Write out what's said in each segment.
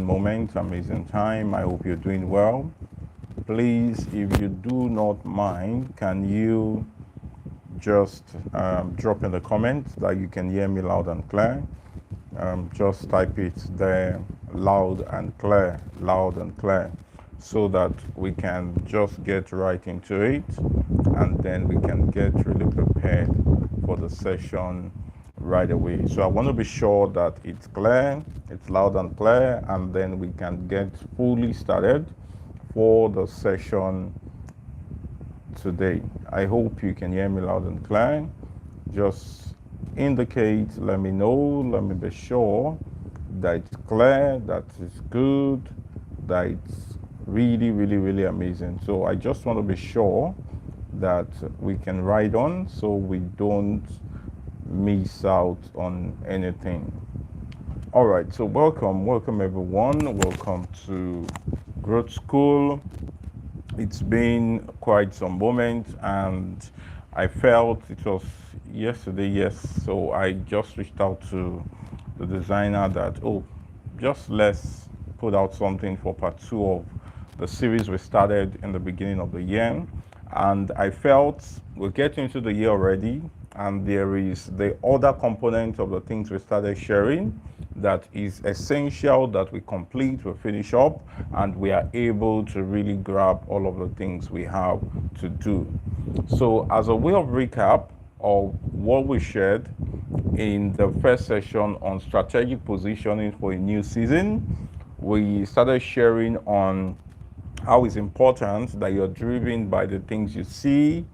amazing moment, amazing time. I hope you're doing well. Please, if you do not mind, can you just drop in the comments that you can hear me loud and clear? Just type it there, loud and clear, so that we can just get right into it, and then we can get really prepared for the session right away. So I want to be sure that it's clear, it's loud and clear, and then we can get fully started for the session today. I hope you can hear me loud and clear. Just indicate, let me know, let me be sure that it's clear, that it's good, that it's really, really, really amazing. So I just want to be sure that we can ride on so we don't miss out on anything. All right, so welcome everyone. Welcome to Growth School. It's been quite some moment, and I felt it was yesterday, yes. So I just reached out to the designer that, just let's put out something for part 2 of the series we started in the beginning of the year. And I felt we're getting into the year already, and there is the other component of the things we started sharing that is essential that we complete, we finish up, and we are able to really grab all of the things we have to do. So as a way of recap of what we shared in the first session on strategic positioning for a new season, we started sharing on how it's important that you're driven by the things you see,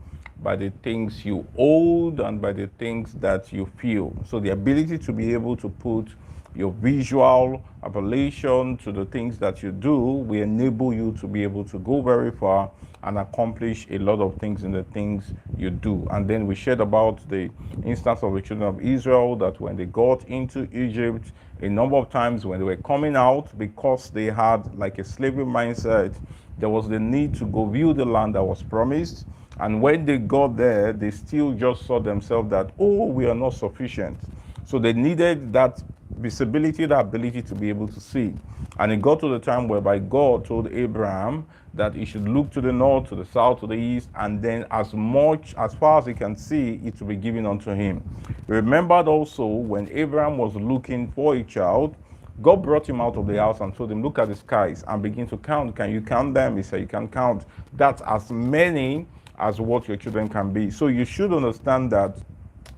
by the things you hold, and by the things that you feel. So the ability to be able to put your visual appellation to the things that you do will enable you to be able to go very far and accomplish a lot of things in the things you do. And then we shared about the instance of the children of Israel, that when they got into Egypt, a number of times when they were coming out, because they had like a slavery mindset, there was the need to go view the land that was promised. And when they got there, they still just saw themselves that, we are not sufficient. So they needed that visibility, that ability to be able to see. And it got to the time whereby God told Abraham that he should look to the north, to the south, to the east, and then as far as he can see, it will be given unto him. He remembered also when Abraham was looking for a child, God brought him out of the house and told him, look at the skies and begin to count. Can you count them? He said, you can count. That's as many as what your children can be. So you should understand that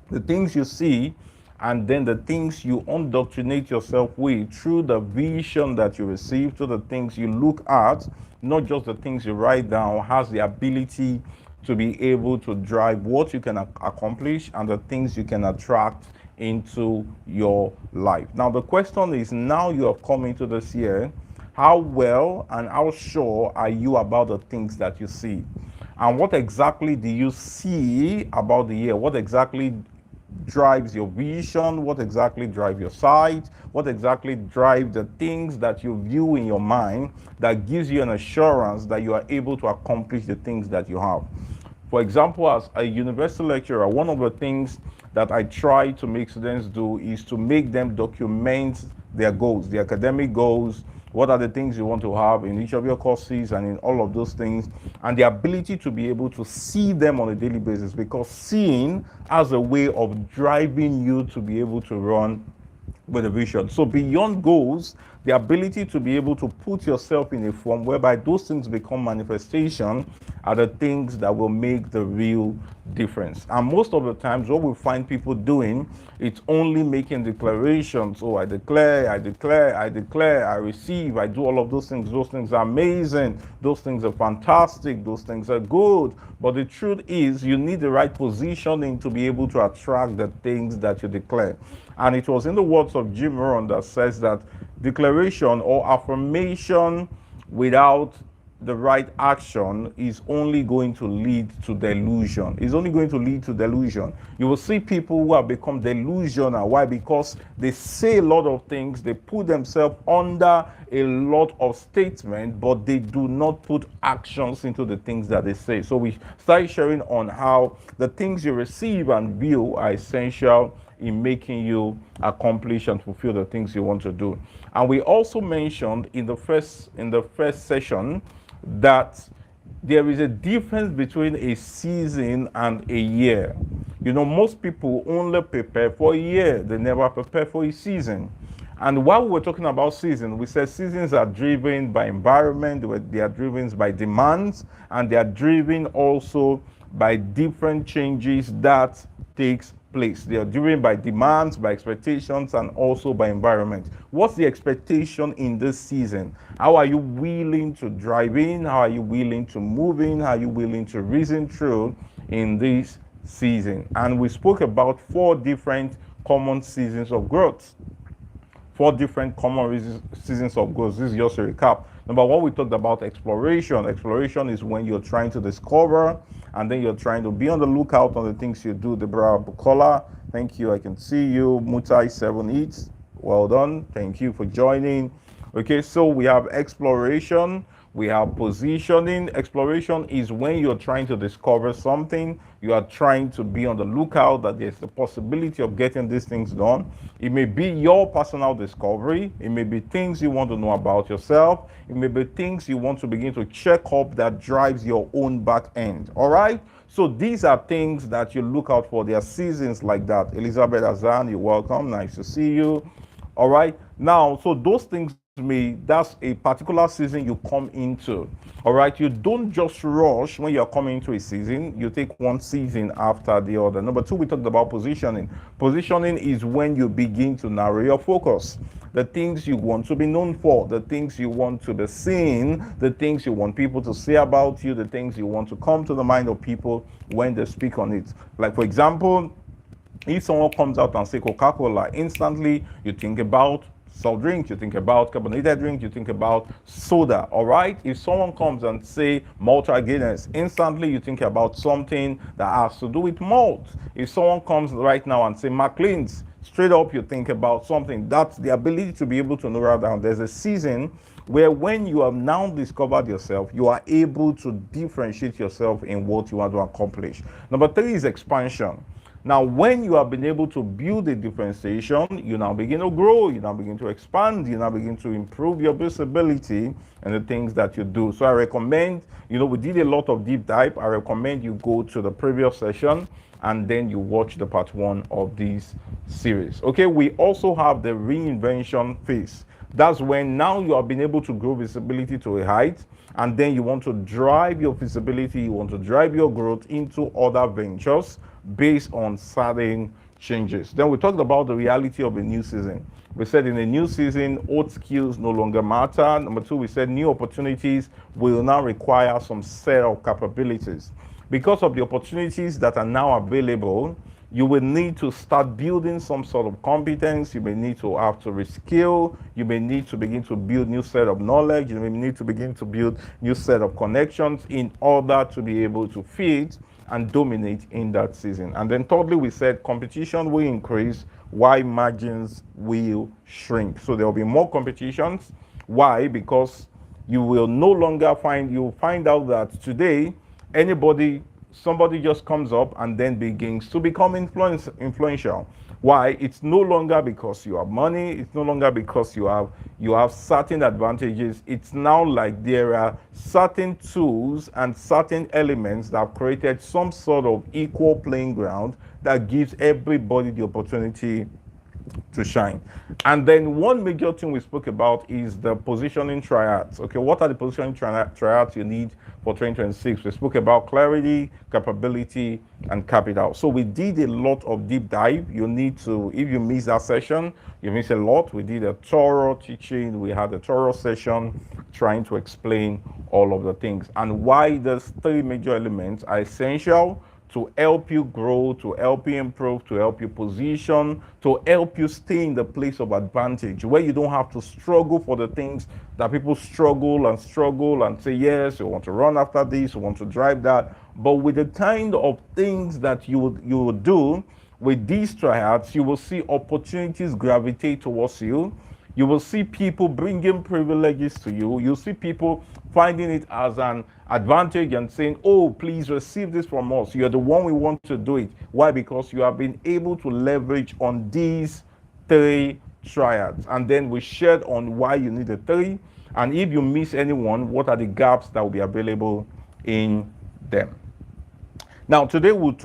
the things you see and then the things you indoctrinate yourself with through the vision that you receive, to the things you look at, not just the things you write down, has the ability to be able to drive what you can accomplish and the things you can attract into your life. Now the question is, now you have come into this year, how well and how sure are you about the things that you see? And what exactly do you see about the year? What exactly drives your vision? What exactly drives your sight? What exactly drives the things that you view in your mind that gives you an assurance that you are able to accomplish the things that you have? For example, as a university lecturer, one of the things that I try to make students do is to make them document their goals, the academic goals. What are the things you want to have in each of your courses and in all of those things, and the ability to be able to see them on a daily basis, because seeing has a way of driving you to be able to run with a vision. So beyond goals, the ability to be able to put yourself in a form whereby those things become manifestation are the things that will make the real difference. And most of the times what we find people doing, it's only making declarations. I declare, I receive, I do all of those things. Those things are amazing. Those things are fantastic. Those things are good. But the truth is, you need the right positioning to be able to attract the things that you declare. And it was in the words of Jim Rohn that says that declaration or affirmation without the right action is only going to lead to delusion. It's only going to lead to delusion. You will see people who have become delusional. Why? Because they say a lot of things, they put themselves under a lot of statements, but they do not put actions into the things that they say. So we started sharing on how the things you receive and view are essential in making you accomplish and fulfill the things you want to do. And we also mentioned in the first session that there is a difference between a season and a year. Most people only prepare for a year, they never prepare for a season. And while we were talking about seasons, we said seasons are driven by environment, they are driven by demands, and they are driven also by different changes that takes place. They are driven by demands, by expectations, and also by environment. What's the expectation in this season? How are you willing to drive in? How are you willing to move in? How are you willing to reason through in this season? And we spoke about 4 different common seasons of growth. 4 different common seasons of growth. This is just a recap. Number 1, we talked about exploration. Exploration is when you're trying to discover, and then you're trying to be on the lookout on the things you do. Deborah Bukola, thank you. I can see you. Mutai 7 Eats, well done. Thank you for joining. Okay, so we have exploration. We have positioning. Exploration is when you're trying to discover something. You are trying to be on the lookout that there's the possibility of getting these things done. It may be your personal discovery. It may be things you want to know about yourself. It may be things you want to begin to check up that drives your own back end. All right? So these are things that you look out for. There are seasons like that. Elizabeth Azan, you're welcome. Nice to see you. All right. Now, so those things that's a particular season you come into. All right, you don't just rush when you're coming into a season. You take one season after the other. Number 2, we talked about positioning. Positioning is when you begin to narrow your focus. The things you want to be known for, the things you want to be seen, the things you want people to say about you, the things you want to come to the mind of people when they speak on it. Like, for example, if someone comes out and say Coca-Cola, instantly you think about soft drink, you think about carbonated drink, you think about soda. All right, if someone comes and say Malta Guinness, instantly you think about something that has to do with malt. If someone comes right now and say McLean's, straight up you think about something. That's the ability to be able to narrow down. There's a season where when you have now discovered yourself, you are able to differentiate yourself in what you want to accomplish. Number 3 is expansion. Now, when you have been able to build a differentiation, you now begin to grow, you now begin to expand, you now begin to improve your visibility and the things that you do. So I recommend, we did a lot of deep dive. I recommend you go to the previous session and then you watch the part 1 of this series. Okay, we also have the reinvention phase. That's when now you have been able to grow visibility to a height, and then you want to drive your visibility, you want to drive your growth into other ventures based on certain changes. Then we talked about the reality of a new season. We said in a new season, old skills no longer matter. Number 2, we said new opportunities will now require some set of capabilities. Because of the opportunities that are now available, you will need to start building some sort of competence. You may need to have to reskill. You may need to begin to build new set of knowledge. You may need to begin to build new set of connections in order to be able to fit and dominate in that season. And then thirdly, we said competition will increase while margins will shrink. So there will be more competitions. Why? Because you will no longer you'll find out that today, somebody just comes up and then begins to become influential. Why? It's no longer because you have money. It's no longer because you have certain advantages. It's now like there are certain tools and certain elements that have created some sort of equal playing ground that gives everybody the opportunity to shine. And then one major thing we spoke about is the positioning triads. Okay, what are the positioning triads you need for 2026? We spoke about clarity, capability, and capital. So we did a lot of deep dive. You need to, if you miss that session, you miss a lot. We did a thorough teaching. We had a thorough session trying to explain all of the things and why those 3 major elements are essential to help you grow, to help you improve, to help you position, to help you stay in the place of advantage where you don't have to struggle for the things that people struggle and say, yes, you want to run after this, you want to drive that. But with the kind of things that you would do with these triads, you will see opportunities gravitate towards you. You will see people bringing privileges to you. You'll see people finding it as an advantage and saying, oh, please receive this from us. You're the one we want to do it. Why? Because you have been able to leverage on these three triads. And then we shared on why you need the three. And if you miss anyone, what are the gaps that will be available in them? Now, today we're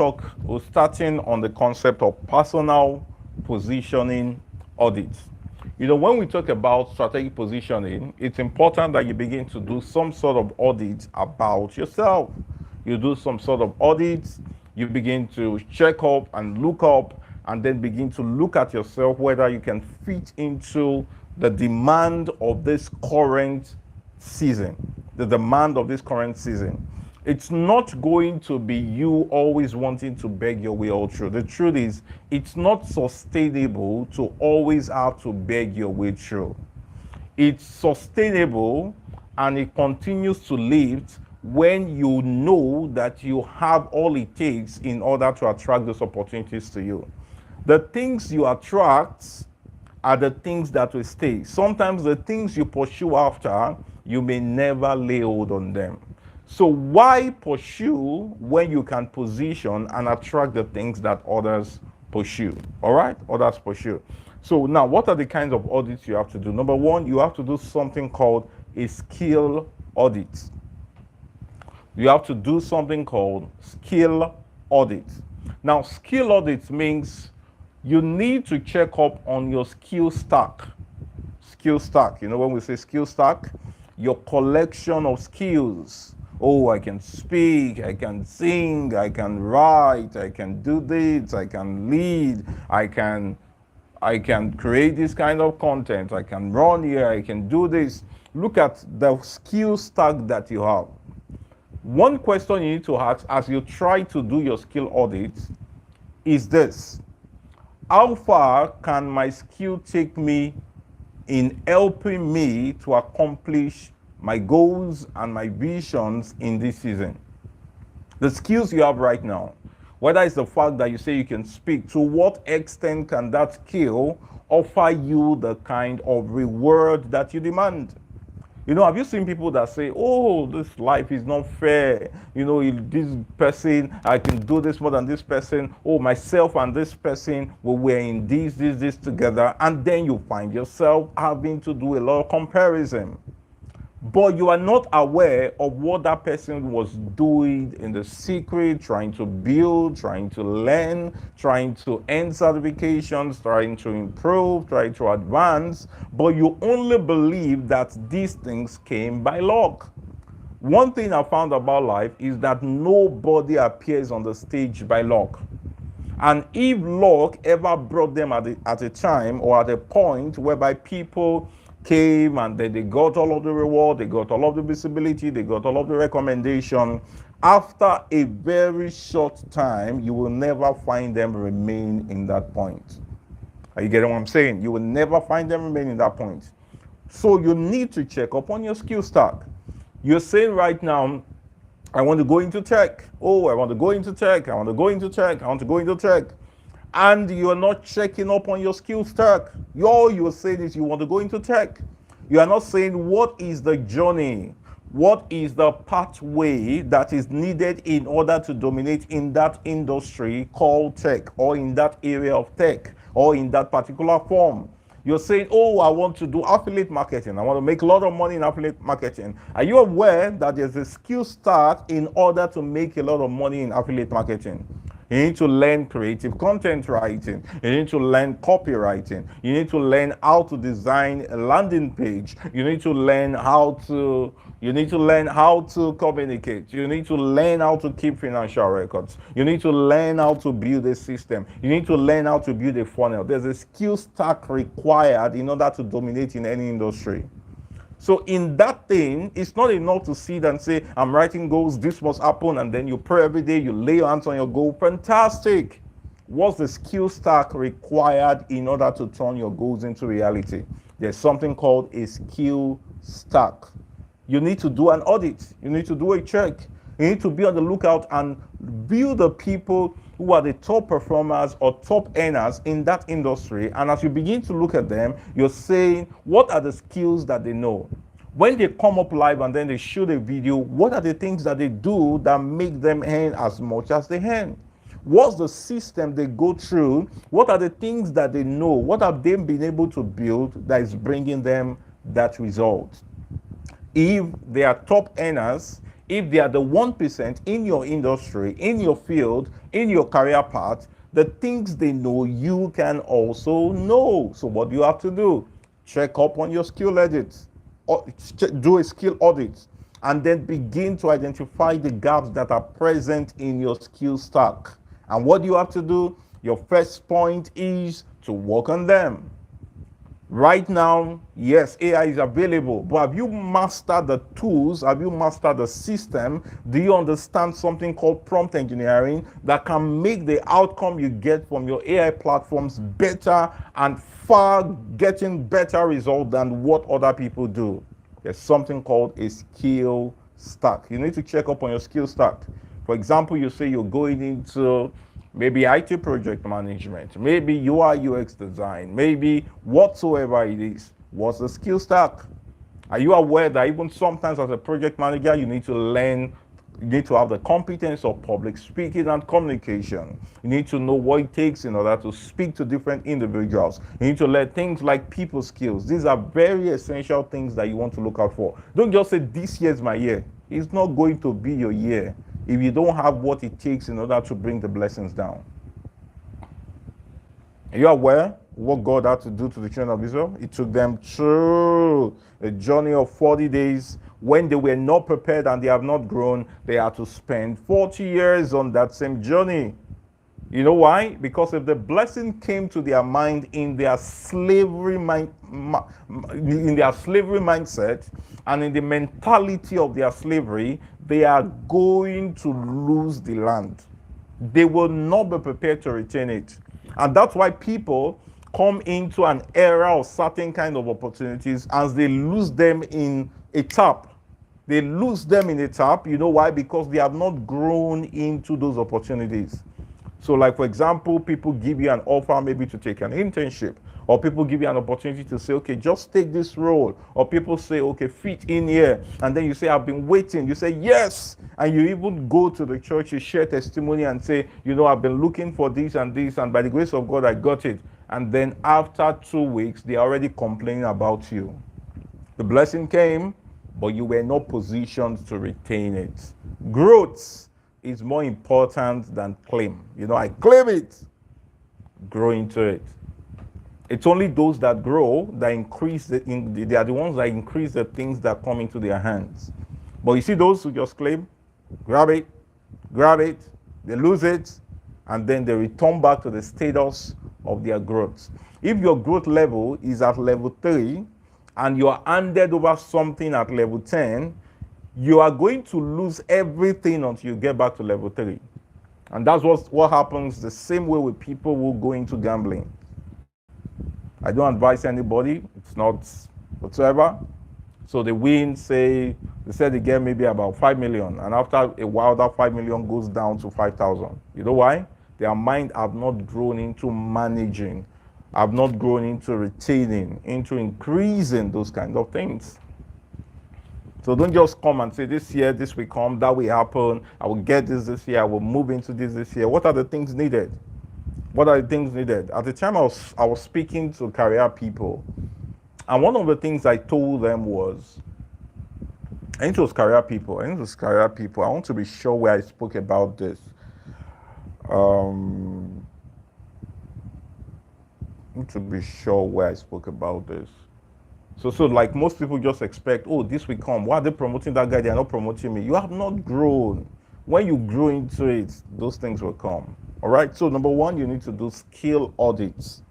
starting on the concept of personal positioning audits. When we talk about strategic positioning, it's important that you begin to do some sort of audit about yourself. You do some sort of audits, you begin to check up and look up, and then begin to look at yourself whether you can fit into the demand of this current season. The demand of this current season. It's not going to be you always wanting to beg your way all through. The truth is, it's not sustainable to always have to beg your way through. It's sustainable and it continues to lift when you know that you have all it takes in order to attract those opportunities to you. The things you attract are the things that will stay. Sometimes the things you pursue after, you may never lay hold on them. So why pursue when you can position and attract the things that others pursue? All right? Others pursue. So now, what are the kinds of audits you have to do? Number one, you have to do something called a skill audit. You have to do something called skill audit. Now, skill audit means you need to check up on your skill stack. Skill stack. When we say skill stack, your collection of skills. Oh, I can speak, I can sing, I can write, I can do this, I can lead, I can create this kind of content, I can run here, I can do this. Look at the skill stack that you have. One question you need to ask as you try to do your skill audit is this: how far can my skill take me in helping me to accomplish my goals and my visions in this season? The skills you have right now, whether it's the fact that you say you can speak, to what extent can that skill offer you the kind of reward that you demand? Have you seen people that say, oh, this life is not fair. This person, I can do this more than this person. Oh, myself and this person, we're in this together. And then you find yourself having to do a lot of comparison. But you are not aware of what that person was doing in the secret, trying to build, trying to learn, trying to earn certifications, trying to improve, trying to advance. But you only believe that these things came by luck. One thing I found about life is that nobody appears on the stage by luck. And if luck ever brought them at a time or at a point whereby people came and then they got all of the reward, they got all of the visibility, they got all of the recommendation, after a very short time, you will never find them remain in that point. Are you getting what I'm saying? You will never find them remain in that point. So you need to check up on your skill stack. You're saying right now, I want to go into tech. Oh, I want to go into tech. I want to go into tech. I want to go into tech. And you're not checking up on your skill stack. All you're saying is you want to go into tech. You are not saying what is the journey, what is the pathway that is needed in order to dominate in that industry called tech, or in that area of tech, or in that particular form. You're saying, oh, I want to do affiliate marketing. I want to make a lot of money in affiliate marketing. Are you aware that there's a skill stack in order to make a lot of money in affiliate marketing? You need to learn creative content writing. You need to learn copywriting. You need to learn how to design a landing page. You need to learn how to communicate. You need to learn how to keep financial records. You need to learn how to build a system. You need to learn how to build a funnel. There's a skill stack required in order to dominate in any industry. So in that thing, it's not enough to sit and say, I'm writing goals, this must happen, and then you pray every day, you lay your hands on your goal. Fantastic. What's the skill stack required in order to turn your goals into reality? There's something called a skill stack. You need to do an audit. You need to do a check. You need to be on the lookout and view the people who are the top performers or top earners in that industry. And as you begin to look at them, you're saying, what are the skills that they know? When they come up live and then they shoot a video, what are the things that they do that make them earn as much as they earn? What's the system they go through? What are the things that they know? What have they been able to build that is bringing them that result? If they are top earners, if they are the 1% in your industry, in your field, in your career path, the things they know, you can also know. So what do you have to do? Check up on your skill edits, do a skill audit, and then begin to identify the gaps that are present in your skill stack. And what do you have to do? Your first point is to work on them. Right now, yes, AI is available, but have you mastered the tools? Have you mastered the system? Do you understand something called prompt engineering that can make the outcome you get from your AI platforms better and far getting better result than what other people do? There's something called a skill stack. You need to check up on your skill stack. For example, you say you're going into maybe IT project management, maybe UI UX design, maybe whatsoever it is. What's the skill stack? Are you aware that even sometimes as a project manager, you need to learn, you need to have the competence of public speaking and communication. You need to know what it takes in order to speak to different individuals. You need to learn things like people skills. These are very essential things that you want to look out for. Don't just say, this year is my year. It's not going to be your year if you don't have what it takes in order to bring the blessings down. Are you aware what God had to do to the children of Israel? It took them through a journey of 40 days. When they were not prepared and they have not grown, they had to spend 40 years on that same journey. You know why? Because if the blessing came to their mind in their slavery mindset and in the mentality of their slavery, they are going to lose the land. They will not be prepared to retain it. And that's why people come into an era of certain kind of opportunities as they lose them in a tap. They lose them in a tap. You know why? Because they have not grown into those opportunities. So like, for example, people give you an offer maybe to take an internship, or people give you an opportunity to say, okay, just take this role, or people say, okay, fit in here, and then you say, I've been waiting. You say, yes, and you even go to the church, you share testimony and say, you know, I've been looking for this, and by the grace of God, I got it. And then after 2 weeks, they're already complaining about you. The blessing came, but you were not positioned to retain it. Growth is more important than claim. You know, I claim it, grow into it. It's only those that grow that increase they are the ones that increase the things that come into their hands. But you see those who just claim, grab it, they lose it, and then they return back to the status of their growth. If your growth level is at level 3 and you are handed over something at level 10, you are going to lose everything until you get back to level 3. And that's what happens the same way with people who go into gambling. I don't advise anybody. It's not whatsoever. So they win, they said they get maybe about 5 million. And after a while, that 5 million goes down to 5,000. You know why? Their mind have not grown into managing, have not grown into retaining, into increasing those kinds of things. So don't just come and say, this year, this will come, that will happen, I will get this year, I will move into this year. What are the things needed? What are the things needed? At the time I was speaking to career people, and one of the things I told them was, I think it was career people, I want to be sure where I spoke about this. I need to be sure where I spoke about this. So like most people just expect, oh, this will come. Why are they promoting that guy? They are not promoting me. You have not grown. When you grow into it, those things will come. All right. So number one, you need to do skill audits.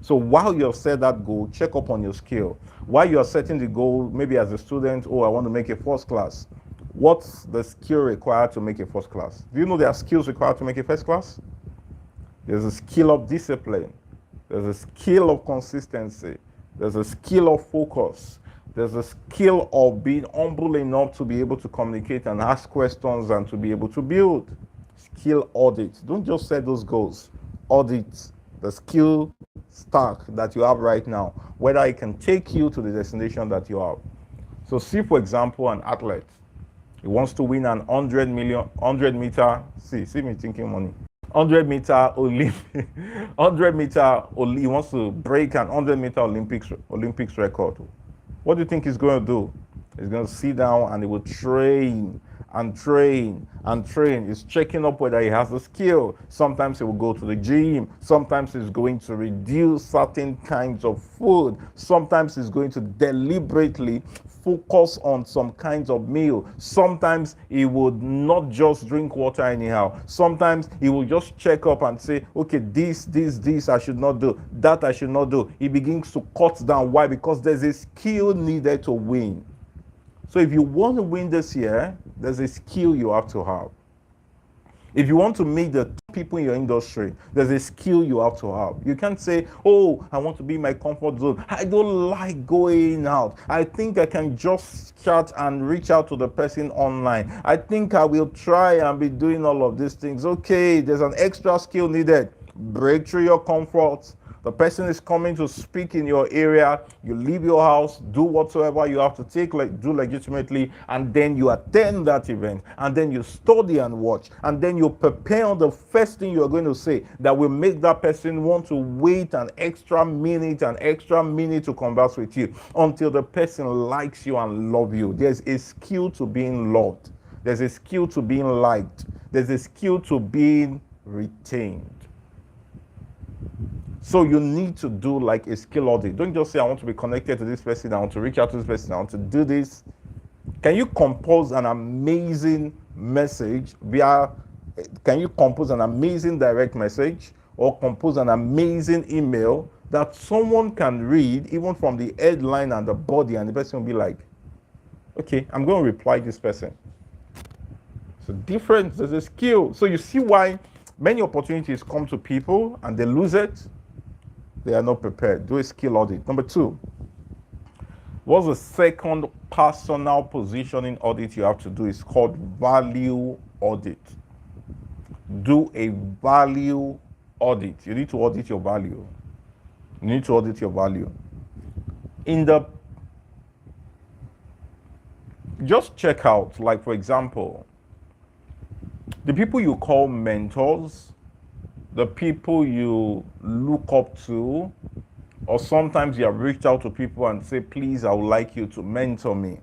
So while you have set that goal, check up on your skill. While you are setting the goal, maybe as a student, oh, I want to make a first class. What's the skill required to make a first class? Do you know there are skills required to make a first class? There's a skill of discipline. There's a skill of consistency. There's a skill of focus. There's a skill of being humble enough to be able to communicate and ask questions and to be able to build. skill audit. Don't just set those goals. Audit the skill stack that you have right now, whether it can take you to the destination that you have. So see, for example, an athlete. He wants to win an 100 meter, see me thinking money. 100 meter Olympic, 100 meter, he wants to break an 100 meter Olympics record. What do you think he's going to do? He's going to sit down and he will train and train and train. He's checking up whether he has the skill. Sometimes he will go to the gym. Sometimes he's going to reduce certain kinds of food. Sometimes he's going to deliberately focus on some kinds of meal. Sometimes he would not just drink water anyhow. Sometimes he will just check up and say, okay, this I should not do, that I should not do. He begins to cut down. Why? Because there's a skill needed to win. So if you want to win this year, there's a skill you have to have. If you want to meet the people in your industry, there's a skill you have to have. You can't say, oh, I want to be in my comfort zone. I don't like going out. I think I can just chat and reach out to the person online. I think I will try and be doing all of these things. Okay, there's an extra skill needed. Break through your comfort. The person is coming to speak in your area. You leave your house, do whatsoever you have to do legitimately, and then you attend that event, and then you study and watch, and then you prepare on the first thing you are going to say that will make that person want to wait an extra minute to converse with you until the person likes you and loves you. There's a skill to being loved. There's a skill to being liked. There's a skill to being retained. So you need to do like a skill audit. Don't just say, I want to be connected to this person, I want to reach out to this person, I want to do this. Can you compose an amazing message can you compose an amazing direct message or compose an amazing email that someone can read even from the headline and the body, and the person will be like, okay, I'm going to reply this person. So different, there's a skill. So you see why many opportunities come to people and they lose it. They are not prepared. Do a skill audit. Number 2, what's the second personal positioning audit you have to do? It's called value audit. Do a value audit. You need to audit your value. You need to audit your value. Just check out, like for example, the people you call mentors, the people you look up to, or sometimes you have reached out to people and say, please, I would like you to mentor me.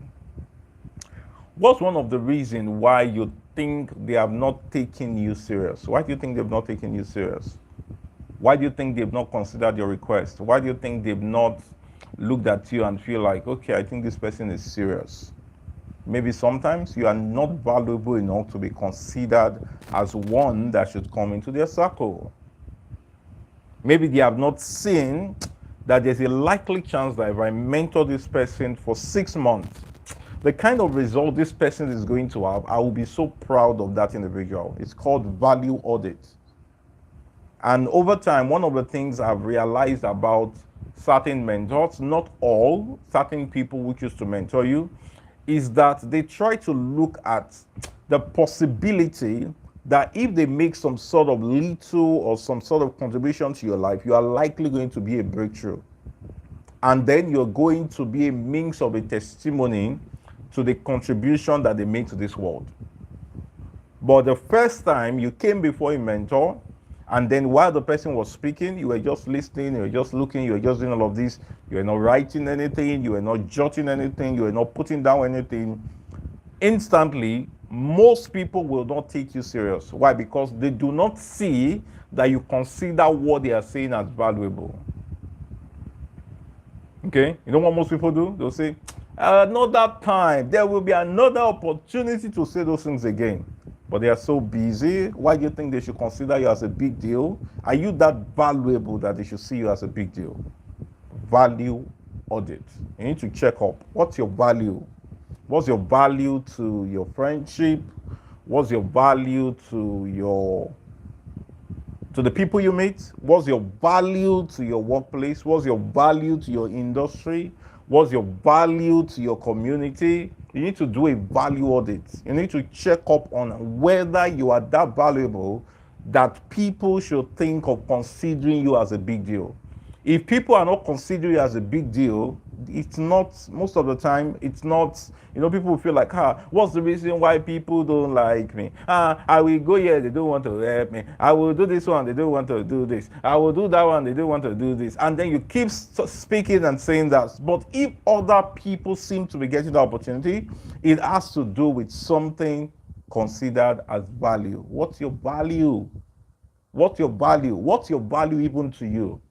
What's one of the reasons why you think they have not taken you serious? Why do you think they've not taken you serious? Why do you think they've not considered your request? Why do you think they've not looked at you and feel like, okay, I think this person is serious? Maybe sometimes you are not valuable enough to be considered as one that should come into their circle. Maybe they have not seen that there's a likely chance that if I mentor this person for 6 months, the kind of result this person is going to have, I will be so proud of that individual. It's called value audit. And over time, one of the things I've realized about certain mentors, not all, certain people who choose to mentor you, is that they try to look at the possibility that if they make some sort of little or some sort of contribution to your life, you are likely going to be a breakthrough. And then you're going to be a means of a testimony to the contribution that they made to this world. But the first time you came before a mentor, and then while the person was speaking, you were just listening, you were just looking, you were just doing all of this. You were not writing anything, you were not jotting anything, you were not putting down anything. Instantly, most people will not take you serious. Why? Because they do not see that you consider what they are saying as valuable. Okay? You know what most people do? They'll say, another time, there will be another opportunity to say those things again. But they are so busy. Why do you think they should consider you as a big deal? Are you that valuable that they should see you as a big deal? Value audit. You need to check up. What's your value? What's your value to your friendship? What's your value to the people you meet? What's your value to your workplace? What's your value to your industry? What's your value to your community? You need to do a value audit. You need to check up on whether you are that valuable that people should think of considering you as a big deal. If people are not considering you as a big deal, it's not, most of the time, it's not, people feel like, what's the reason why people don't like me? I will go here, they don't want to help me. I will do this one, they don't want to do this. I will do that one, they don't want to do this. And then you keep speaking and saying that. But if other people seem to be getting the opportunity, it has to do with something considered as value. What's your value? What's your value? What's your value even to you?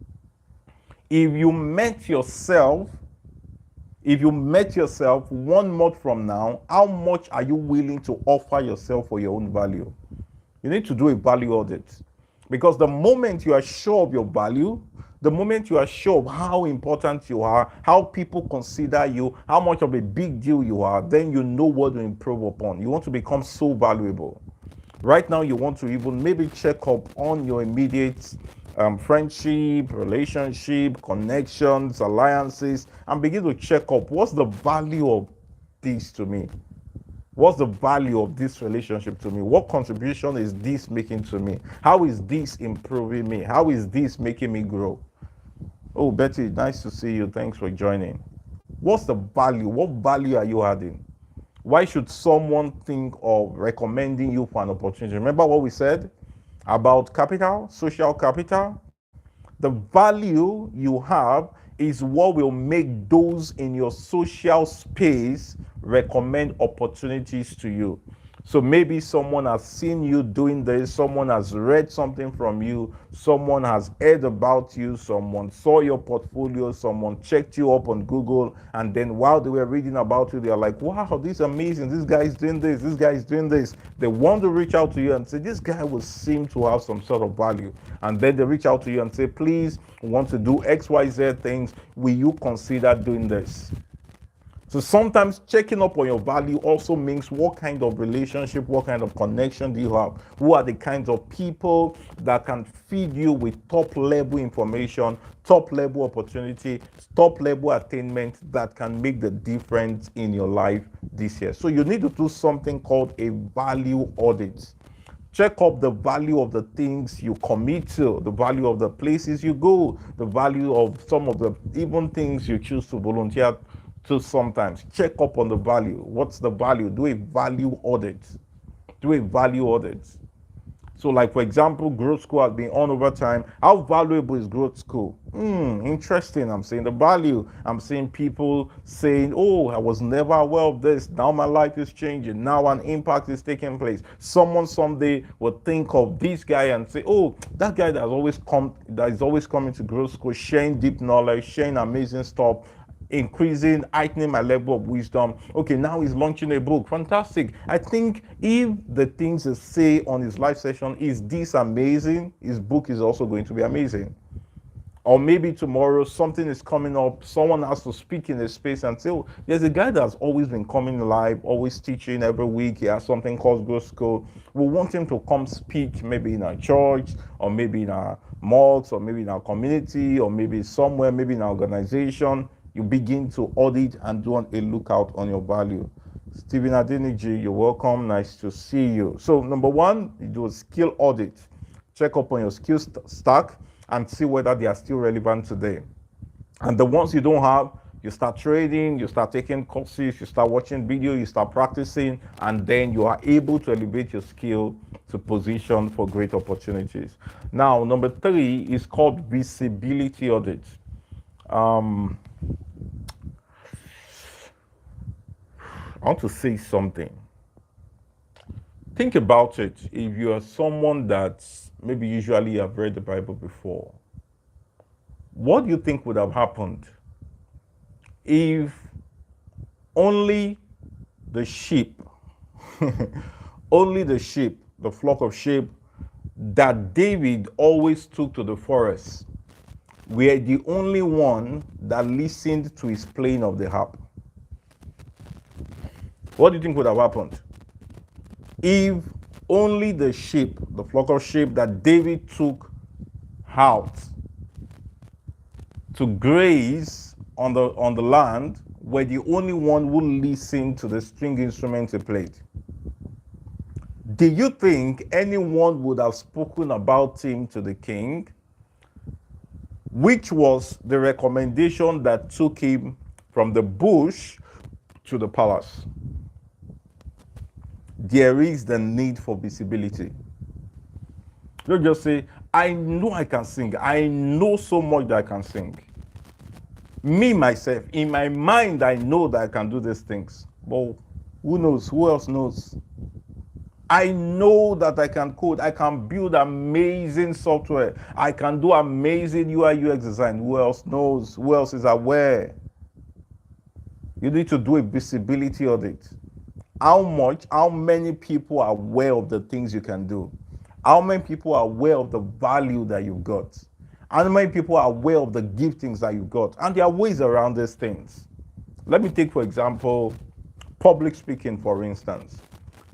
If you met yourself 1 month from now, how much are you willing to offer yourself for your own value? You need to do a value audit. Because the moment you are sure of your value, the moment you are sure of how important you are, how people consider you, how much of a big deal you are, then you know what to improve upon. You want to become so valuable. Right now, you want to even maybe check up on your immediate friendship, relationship, connections, alliances, and begin to check up, what's the value of this to me? What's the value of this relationship to me? What contribution is this making to me? How is this improving me? How is this making me grow? Oh, Betty, nice to see you. Thanks for joining. What's the value? What value are you adding? Why should someone think of recommending you for an opportunity? Remember what we said about capital, social capital? The value you have is what will make those in your social space recommend opportunities to you. So maybe someone has seen you doing this, someone has read something from you, someone has heard about you, someone saw your portfolio, someone checked you up on Google, and then while they were reading about you, they're like, wow, this is amazing, this guy is doing this, this guy is doing this. They want to reach out to you and say, this guy will seem to have some sort of value. And then they reach out to you and say, please, we want to do XYZ things, will you consider doing this? So sometimes checking up on your value also means what kind of relationship, what kind of connection do you have? Who are the kinds of people that can feed you with top level information, top level opportunity, top level attainment that can make the difference in your life this year? So you need to do something called a value audit. Check up the value of the things you commit to, the value of the places you go, the value of some of the even things you choose to volunteer to sometimes. Check up on the value. What's the value? Do a value audit. Do a value audit. So like, for example, growth school has been on over time. How valuable is growth school? Interesting. I'm seeing the value. I'm seeing people saying, oh, I was never aware of this. Now my life is changing. Now an impact is taking place. Someone someday will think of this guy and say, oh, that guy that is always coming to growth school, sharing deep knowledge, sharing amazing stuff, increasing, heightening my level of wisdom. Okay, now he's launching a book. Fantastic. I think if the things he say on his live session is this amazing, his book is also going to be amazing. Or maybe tomorrow something is coming up, someone has to speak in a space and say, oh, there's a guy that's always been coming live, always teaching every week. He has something called Growth School. We want him to come speak maybe in our church, or maybe in our mosque, or maybe in our community, or maybe somewhere, maybe in our organization. You begin to audit and do a lookout on your value. Stephen Adeniji, you're welcome. Nice to see you. So number one, you do a skill audit. Check up on your skill stack and see whether they are still relevant today. And the ones you don't have, you start trading, you start taking courses, you start watching video, you start practicing, and then you are able to elevate your skill to position for great opportunities. Now, number three is called visibility audit. I want to say something. Think about it. If you are someone that maybe usually have read the Bible before, what do you think would have happened if only the sheep, only the sheep, the flock of sheep that David always took to the forest, were the only one that listened to his playing of the harp? What do you think would have happened if only the sheep, the flock of sheep that David took out to graze on the land were the only one who listened to the string instruments he played. Do you think anyone would have spoken about him to the king? Which was the recommendation that took him from the bush to the palace. There is the need for visibility. Don't just say, I know I can sing. I know so much that I can sing. Me, myself, in my mind, I know that I can do these things. But who knows? Who else knows? I know that I can code. I can build amazing software. I can do amazing UI UX design. Who else knows? Who else is aware? You need to do a visibility audit. How many people are aware of the things you can do? How many people are aware of the value that you've got? How many people are aware of the giftings that you've got? And there are ways around these things. Let me take, for example, public speaking, for instance.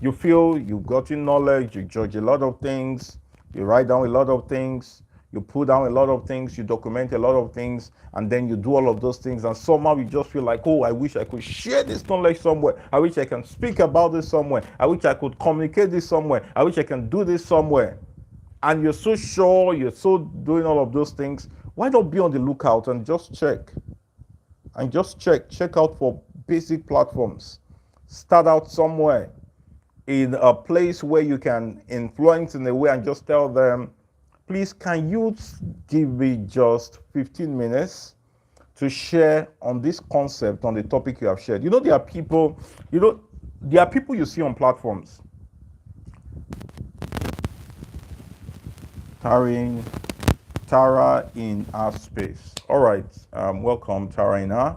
You feel you've gotten knowledge, you judge a lot of things, you write down a lot of things, you put down a lot of things, you document a lot of things, and then you do all of those things, and somehow you just feel like, oh, I wish I could share this knowledge somewhere. I wish I can speak about this somewhere. I wish I could communicate this somewhere. I wish I can do this somewhere. And you're so sure, you're so doing all of those things. Why not be on the lookout and just check? And just check out for basic platforms. Start out somewhere in a place where you can influence in a way and just tell them, please, can you give me just 15 minutes to share on this concept, on the topic you have shared? There are people, you see on platforms. Tara in our space. All right, welcome, Tara in our.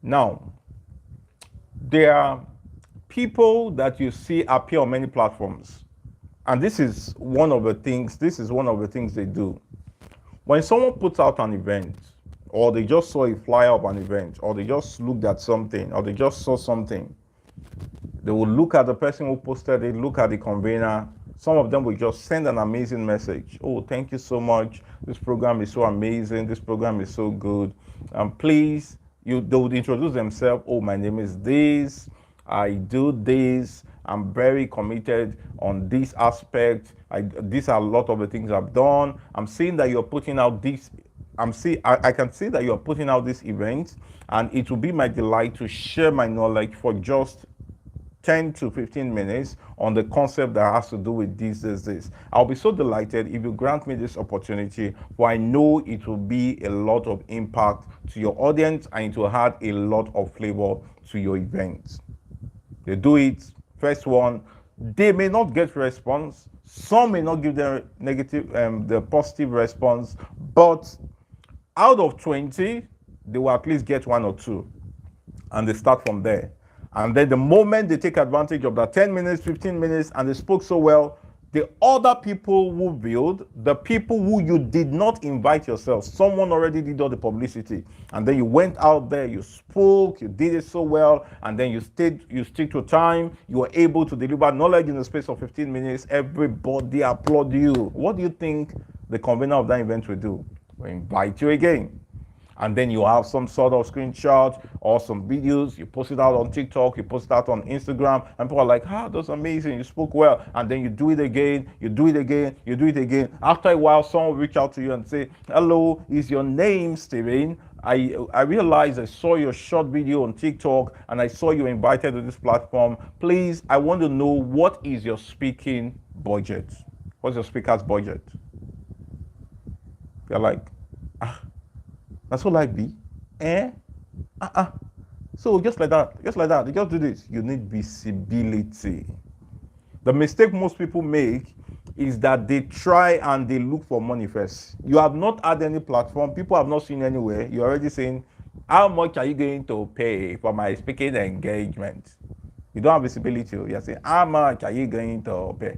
Now, there are people that you see appear on many platforms. And this is one of the things they do. When someone puts out an event, or they just saw a flyer of an event, or they just looked at something, or they just saw something, they will look at the person who posted it, look at the convener. Some of them will just send an amazing message. Oh, thank you so much. This program is so amazing. This program is so good. Please, they would introduce themselves. Oh, my name is this. I do this. I'm very committed on this aspect. These are a lot of the things I've done. I'm seeing that you're putting out this. I can see that you're putting out this event, and it will be my delight to share my knowledge for just 10 to 15 minutes on the concept that has to do with this. I'll be so delighted if you grant me this opportunity, for I know it will be a lot of impact to your audience, and it will add a lot of flavor to your event. They do it, first one, they may not get response. Some may not give them the positive response, but out of 20, they will at least get 1 or 2, and they start from there. And then the moment they take advantage of that 10 minutes, 15 minutes, and they spoke so well, the other people who build, the people who you did not invite yourself, someone already did all the publicity, and then you went out there, you spoke, you did it so well, and then you stick to time, you were able to deliver knowledge in the space of 15 minutes, everybody applaud you. What do you think the convener of that event will do? Will invite you again. And then you have some sort of screenshot or some videos, you post it out on TikTok, you post it out on Instagram, and people are like, that's amazing, you spoke well. And then you do it again, you do it again, you do it again. After a while, someone will reach out to you and say, hello, is your name Steven? I realized I saw your short video on TikTok and I saw you invited to this platform. Please, I want to know, what is your speaking budget? What's your speaker's budget? You're like, that's all I be. So just like that, you just do this. You need visibility. The mistake most people make is that they try and they look for money first. You have not had any platform, people have not seen anywhere. You're already saying, how much are you going to pay for my speaking engagement? You don't have visibility. You're saying, how much are you going to pay?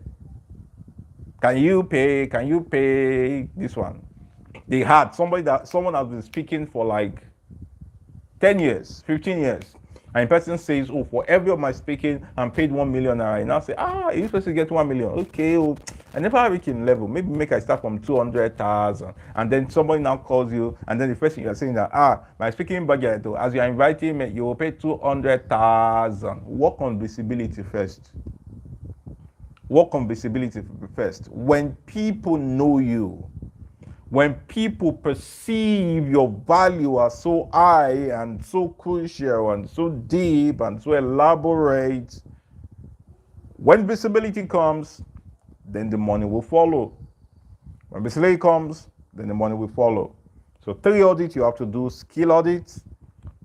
Can you pay this one? They had someone has been speaking for like 10 years, 15 years. And the person says, oh, for every of my speaking, I'm paid 1 million naira. And I say, you're supposed to get 1 million. Okay, I never reach in level. Maybe make I start from 200,000, and then somebody now calls you, and then the first thing you're saying that my speaking budget, as you're inviting me, you will pay 200,000. Work on visibility first. Work on visibility first. When people know you, when people perceive your value as so high and so crucial and so deep and so elaborate, when visibility comes, then the money will follow. When visibility comes, then the money will follow. So 3 audits you have to do: skill audit,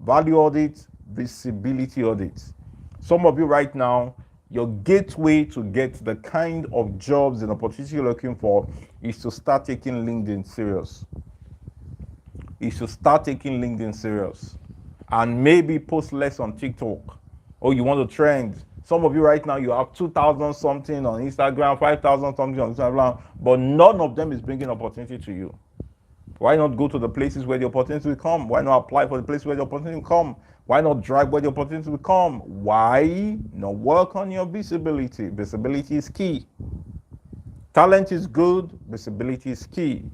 value audit, visibility audit. Some of you right now, your gateway to get the kind of jobs and opportunity you're looking for is to start taking LinkedIn serious. And maybe post less on TikTok. Or you want to trend. Some of you right now, you have 2,000 something on Instagram, 5,000 something on Instagram, but none of them is bringing opportunity to you. Why not go to the places where the opportunity will come? Why not apply for the places where the opportunity will come? Why not drive where the opportunity will come? Why not work on your visibility? Visibility is key. Talent is good, visibility is key.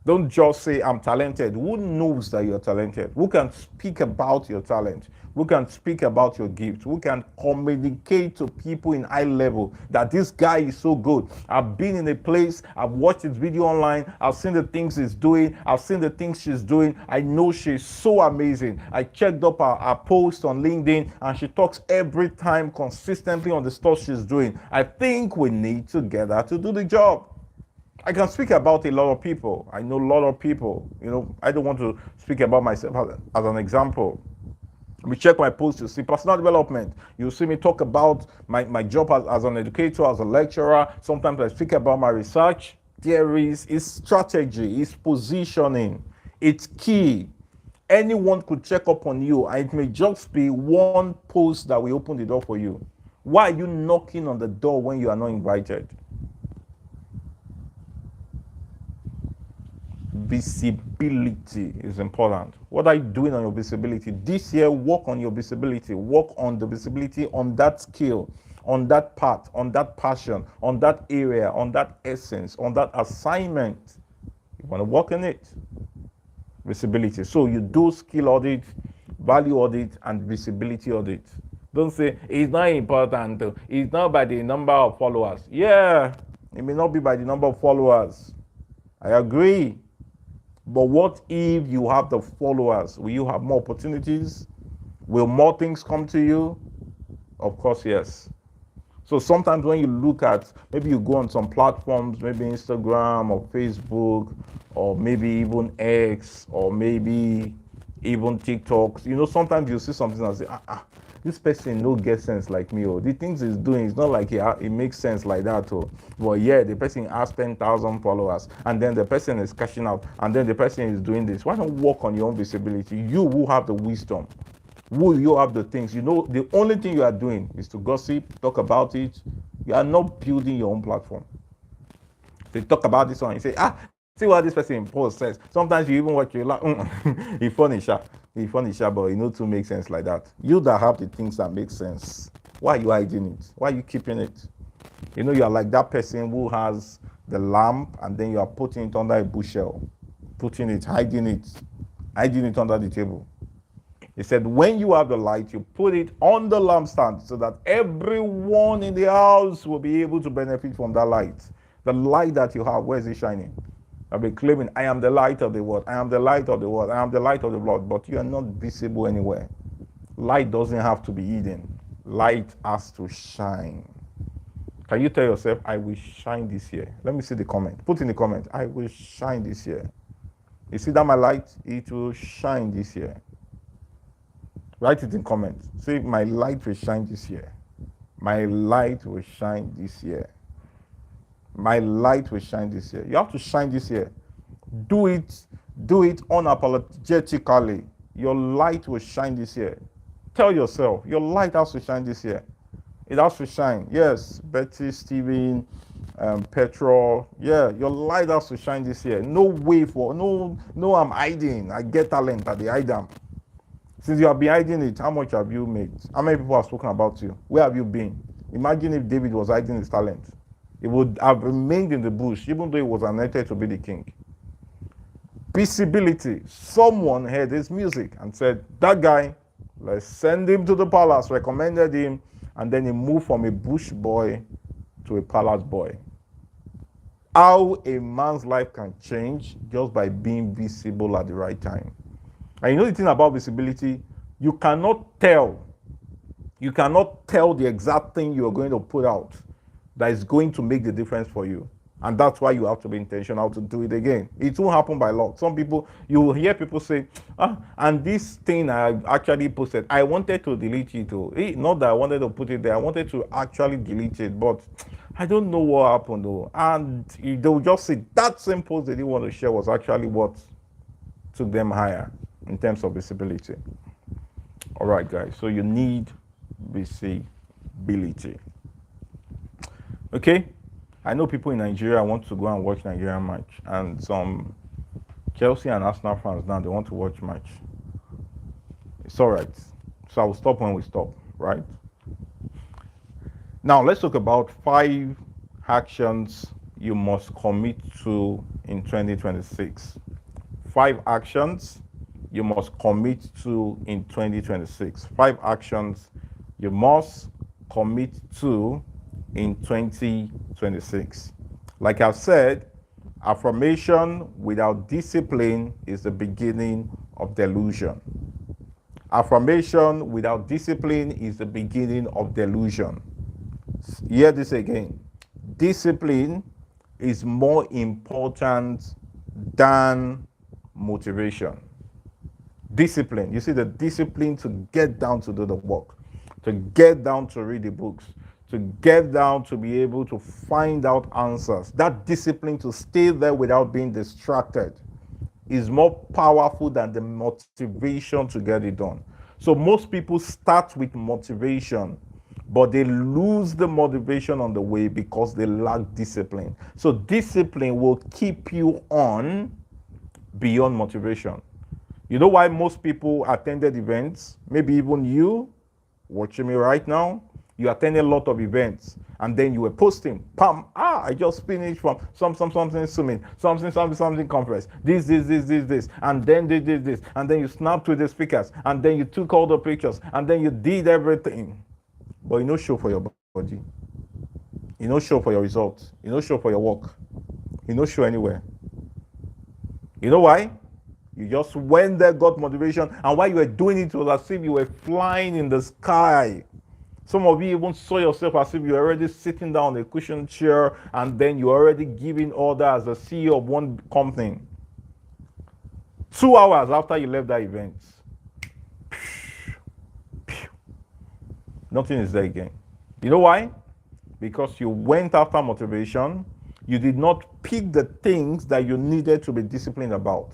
Don't just say, I'm talented. Who knows that you're talented? Who can speak about your talent? Who can speak about your gift? Who can communicate to people in high level that this guy is so good? I've been in a place, I've watched his video online, I've seen the things he's doing, I've seen the things she's doing. I know she's so amazing. I checked up her post on LinkedIn, and she talks every time consistently on the stuff she's doing. I think we need to get her to do the job. I can speak about a lot of people. I know a lot of people. I don't want to speak about myself as an example. We check my posts, you see personal development. You see me talk about my job as an educator, as a lecturer. Sometimes I speak about my research. It's strategy, it's positioning, it's key. Anyone could check up on you, and it may just be one post that will open the door for you. Why are you knocking on the door when you are not invited? Visibility is important. What are you doing on your visibility? This year, work on your visibility. Work on the visibility, on that skill, on that part, on that passion, on that area, on that essence, on that assignment. You want to work on it. Visibility. So you do skill audit, value audit, and visibility audit. Don't say, it's not important. It's not by the number of followers. Yeah, it may not be by the number of followers. I agree. But what if you have the followers? Will you have more opportunities? Will more things come to you? Of course, yes. So sometimes when you look at, maybe you go on some platforms, maybe Instagram or Facebook, or maybe even X, or maybe even TikTok. Sometimes you see something and say, this person no get sense like me. The things he's doing, it's not like it makes sense like that. But yeah, the person has 10,000 followers, and then the person is cashing out, and then the person is doing this. Why not work on your own visibility? You will have the wisdom. You have the things. The only thing you are doing is to gossip, talk about it. You are not building your own platform. They talk about this one, you say, see what this person in post says. Sometimes you even watch, you like, it's funny, but it to make sense like that. You that have the things that make sense, why are you hiding it? Why are you keeping it? You are like that person who has the lamp, and then you are putting it under a bushel, hiding it under the table. He said, when you have the light, you put it on the lampstand so that everyone in the house will be able to benefit from that light. The light that you have, where is it shining? I'll be claiming, I am the light of the world. I am the light of the world. I am the light of the world. But you are not visible anywhere. Light doesn't have to be hidden. Light has to shine. Can you tell yourself, I will shine this year? Let me see the comment. Put in the comment, I will shine this year. You see that my light? It will shine this year. Write it in comments. Say, my light will shine this year. My light will shine this year. My light will shine this year. You have to shine this year. Do it unapologetically. Your light will shine this year. Tell yourself, your light has to shine this year. It has to shine. Yes, Betty, Steven, Petrol. Yeah, your light has to shine this year. No way no, I'm hiding. I get talent at the hide them. Since you have been hiding it, how much have you made? How many people have spoken about you? Where have you been? Imagine if David was hiding his talent. He would have remained in the bush, even though he was anointed to be the king. Visibility. Someone heard his music and said, that guy, let's send him to the palace, recommended him, and then he moved from a bush boy to a palace boy. How a man's life can change just by being visible at the right time. And you know the thing about visibility, you cannot tell the exact thing you're going to put out that is going to make the difference for you. And that's why you have to be intentional to do it again. It won't happen by luck. Some people, you will hear people say, and this thing I actually posted, I wanted to delete it. Not that I wanted to put it there, I wanted to actually delete it, but I don't know what happened though. And they'll just say that same post they didn't want to share was actually what took them higher in terms of visibility. All right, guys, so you need visibility. Okay, I know people in Nigeria want to go and watch Nigerian match, and some Chelsea and Arsenal fans now, they want to watch match. It's all right. So I will stop when we stop, right? Now let's talk about 5 actions you must commit to in 2026. 5 actions you must commit to in 2026. 5 actions you must commit to in 2026. Like I've said, affirmation without discipline is the beginning of delusion. Affirmation without discipline is the beginning of delusion. Hear this again. Discipline is more important than motivation. Discipline. You see, the discipline to get down to do the work, to get down to read the books, to get down to be able to find out answers. That discipline to stay there without being distracted is more powerful than the motivation to get it done. So most people start with motivation, but they lose the motivation on the way because they lack discipline. So discipline will keep you on beyond motivation. You know why most people attended events? Maybe even you watching me right now, you attended a lot of events, and then you were posting, pam, I just finished from something summit, something conference, this, and then this, and then you snapped with the speakers, and then you took all the pictures, and then you did everything. But you no show for your body. You no show for your results. You no show for your work. You no show anywhere. You know why? You just went there, got motivation, and while you were doing it, it was as if you were flying in the sky. Some of you even saw yourself as if you're already sitting down in a cushioned chair, and then you're already giving order as the CEO of one company. 2 hours after you left that event, nothing is there again. You know why? Because you went after motivation. You did not pick the things that you needed to be disciplined about.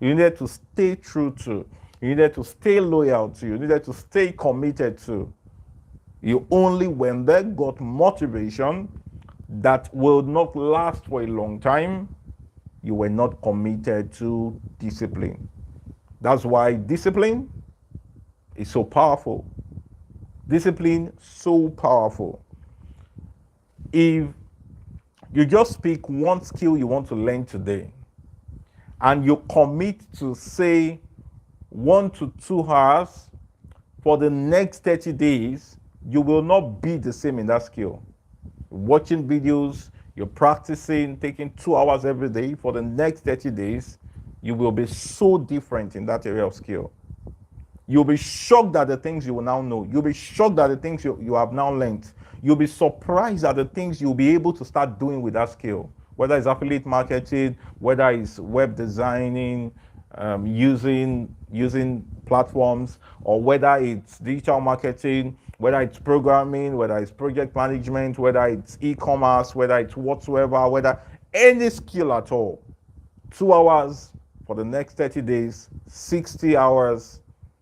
You needed to stay true to. You needed to stay loyal to. You needed to stay committed to. You only went there, got motivation that will not last for a long time. You were not committed to discipline. That's why discipline is so powerful. Discipline, so powerful. If you just pick one skill you want to learn today, and you commit to say 1 to 2 hours for the next 30 days, you will not be the same in that skill. Watching videos, you're practicing, taking 2 hours every day for the next 30 days, you will be so different in that area of skill. You'll be shocked at the things you will now know. You'll be shocked at the things you have now learned. You'll be surprised at the things you'll be able to start doing with that skill. Whether it's affiliate marketing, whether it's web designing, using platforms, or whether it's digital marketing, whether it's programming, whether it's project management, whether it's e-commerce, whether it's whatsoever, whether any skill at all. 2 hours for the next 30 days, 60 hours,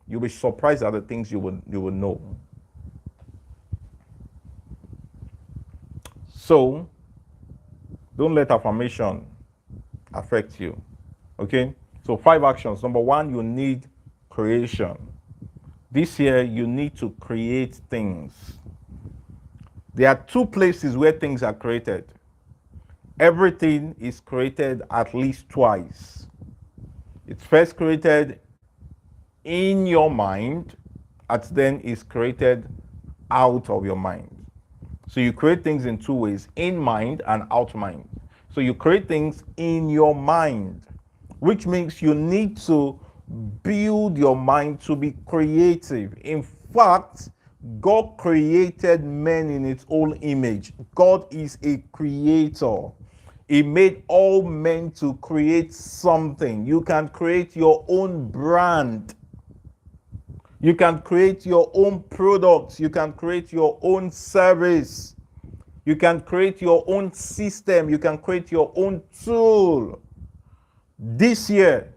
you'll be surprised at the things you will know. So, don't let affirmation affect you, okay? So 5 actions. Number 1, you need creation. This year, you need to create things. There are 2 places where things are created. Everything is created at least twice. It's first created in your mind, and then is created out of your mind. So you create things in two ways, in mind and out mind. So you create things in your mind, which means you need to build your mind to be creative. In fact, God created men in his own image. God is a creator. He made all men to create something. You can create your own brand. You can create your own products. You can create your own service. You can create your own system. You can create your own tool. This year,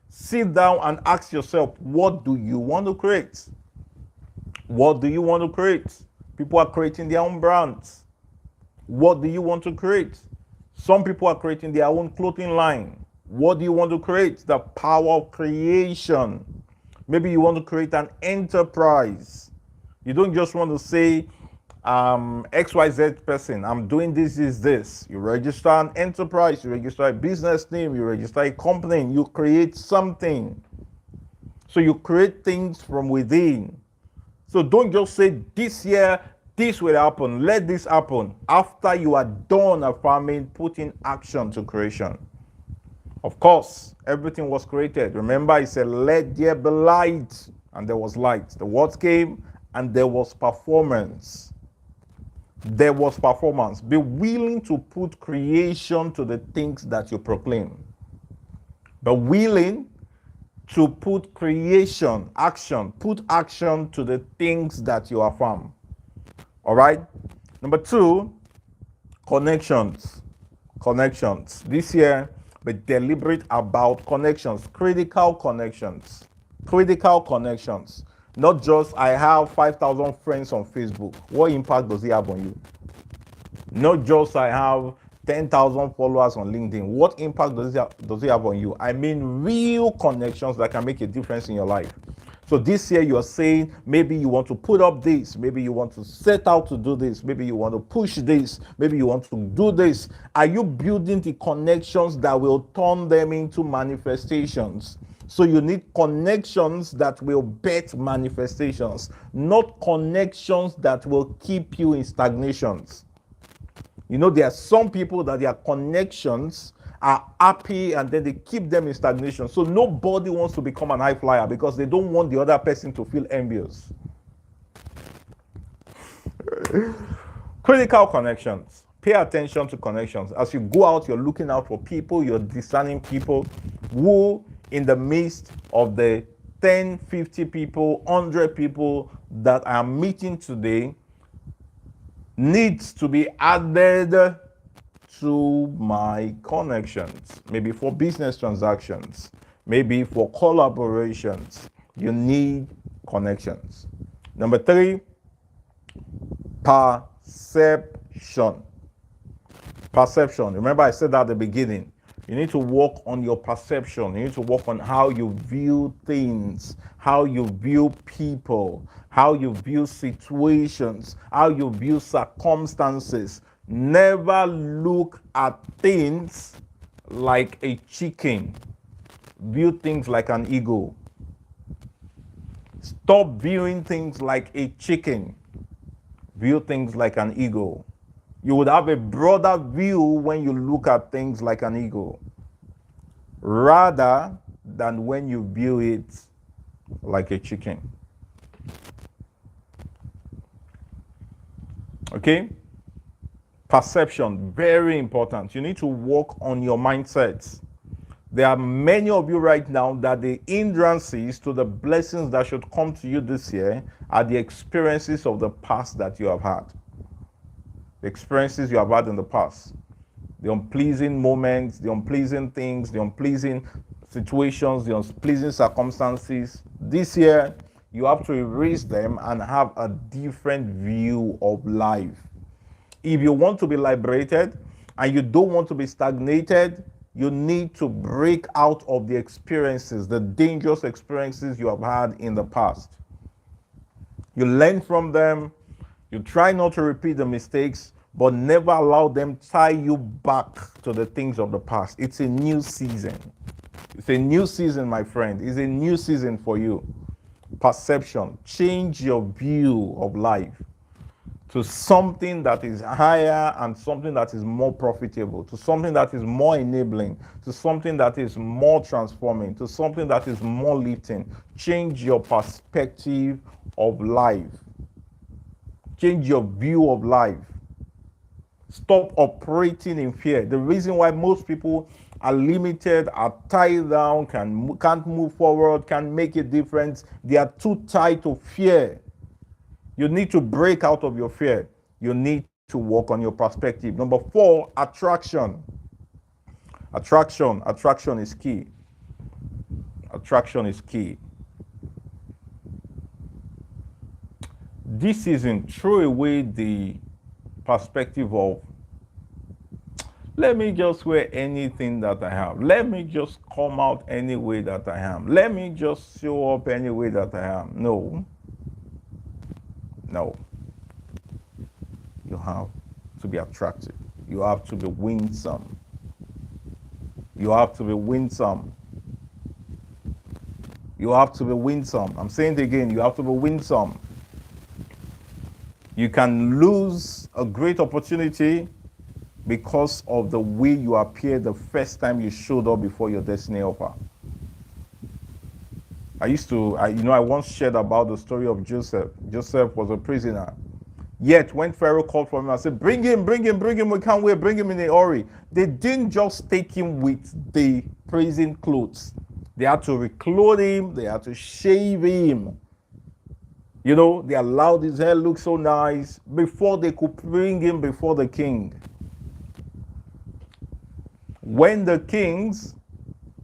sit down and ask yourself, what do you want to create? What do you want to create? People are creating their own brands. What do you want to create? Some people are creating their own clothing line. What do you want to create? The power of creation. Maybe you want to create an enterprise. You don't just want to say, XYZ person, I'm doing this, this. You register an enterprise, you register a business name, you register a company, you create something. So you create things from within. So don't just say, this year, this will happen, let this happen. After you are done affirming, put in action to creation. Of course, everything was created. Remember, he said, let there be light, and there was light. The words came, and there was performance. There was performance. Be willing to put creation to the things that you proclaim. Be willing to put creation, action, put action to the things that you affirm. All right? Number 2, connections. Connections. This year, be deliberate about connections, critical connections. Critical connections. Not just, I have 5,000 friends on Facebook. What impact does it have on you? Not just, I have 10,000 followers on LinkedIn. What impact does it have on you? I mean, real connections that can make a difference in your life. So this year you're saying, maybe you want to put up this, maybe you want to set out to do this, maybe you want to push this, maybe you want to do this. Are you building the connections that will turn them into manifestations? So you need connections that will bet manifestations, not connections that will keep you in stagnations. You know, there are some people that their connections are happy and then they keep them in stagnation. So nobody wants to become an high flyer because they don't want the other person to feel envious. Critical connections. Pay attention to connections. As you go out, you're looking out for people, you're discerning people who, in the midst of the 10, 50 people, 100 people that I am meeting today, needs to be added to my connections, maybe for business transactions, maybe for collaborations. You need connections. Number 3, perception. Perception. Remember, I said that at the beginning. You need to work on your perception. You need to work on how you view things, how you view people, how you view situations, how you view circumstances. Never look at things like a chicken. View things like an eagle. Stop viewing things like a chicken. View things like an eagle. You would have a broader view when you look at things like an eagle, rather than when you view it like a chicken. Okay? Perception, very important. You need to work on your mindsets. There are many of you right now that the hindrances to the blessings that should come to you this year are the experiences of the past that you have had. The experiences you have had in the past. The unpleasing moments, the unpleasing things, the unpleasing situations, the unpleasing circumstances. This year, you have to erase them and have a different view of life. If you want to be liberated and you don't want to be stagnated, you need to break out of the experiences, the dangerous experiences you have had in the past. You learn from them. You try not to repeat the mistakes, but never allow them tie you back to the things of the past. It's a new season. It's a new season, my friend. It's a new season for you. Perception. Change your view of life to something that is higher and something that is more profitable, to something that is more enabling, to something that is more transforming, to something that is more lifting. Change your perspective of life. Change your view of life. Stop operating in fear. The reason why most people are limited, are tied down, can't move forward, can't make a difference, they are too tied to fear. You need to break out of your fear. You need to work on your perspective. Number 4, attraction. Attraction is key. Attraction is key. This season, throw away the perspective of, let me just wear anything that I have. Let me just come out any way that I am. Let me just show up any way that I am. No. You have to be attractive. You have to be winsome. You have to be winsome. You have to be winsome. I'm saying it again. You have to be winsome. You can lose a great opportunity because of the way you appeared the first time you showed up before your destiny helper. I once shared about the story of Joseph. Joseph was a prisoner. Yet when Pharaoh called for him and said, bring him, we can't wait, bring him in a hurry. They didn't just take him with the prison clothes. They had to reclothe him, they had to shave him. You know, they allowed his hair look so nice before they could bring him before the king. When the kings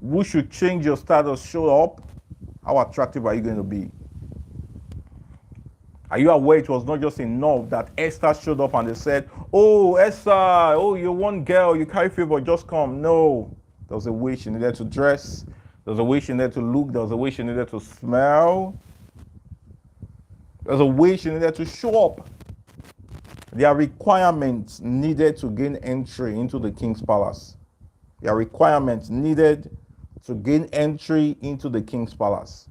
who should change your status show up, how attractive are you going to be? Are you aware it was not just enough that Esther showed up and they said, oh, Esther, oh, you're one girl, you carry favor, just come. No. There was a way she needed to dress. There was a way she needed to look. There was a way she needed to smell. There was a way she needed to show up. There are requirements needed to gain entry into the king's palace. There are requirements needed to gain entry into the king's palace.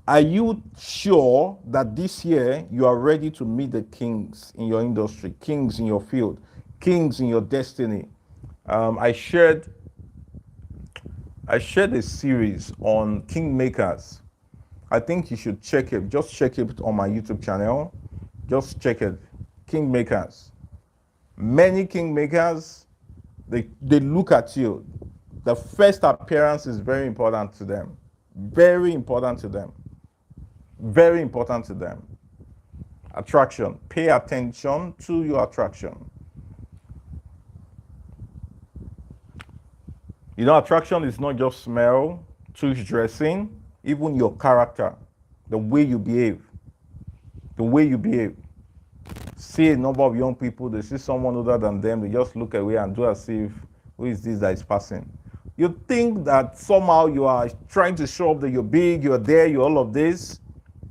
Are you sure that this year you are ready to meet the kings in your industry, kings in your field, kings in your destiny? I shared a series on kingmakers. I think you should check it. Just check it on my YouTube channel. Just check it. Kingmakers. Many kingmakers, they look at you. The first appearance is very important to them. Very important to them. Very important to them. Attraction. Pay attention to your attraction. You know, attraction is not just smell, touch, dressing, even your character, the way you behave. The way you behave. See a number of young people, they see someone older than them, they just look away and do as if, who is this that is passing? You think that somehow you are trying to show up that you're big, you're there, you're all of this,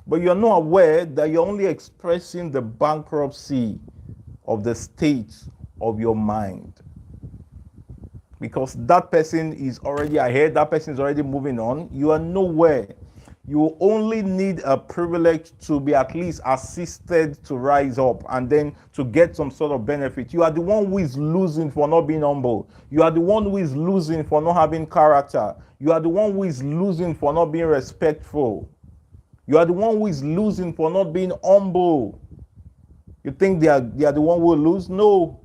but you're not aware that you're only expressing the bankruptcy of the state of your mind. Because that person is already ahead, that person is already moving on, you are nowhere. You only need a privilege to be at least assisted to rise up and then to get some sort of benefit. You are the one who is losing for not being humble. You are the one who is losing for not having character. You are the one who is losing for not being respectful. You are the one who is losing for not being humble. You think they are the one who will lose? No.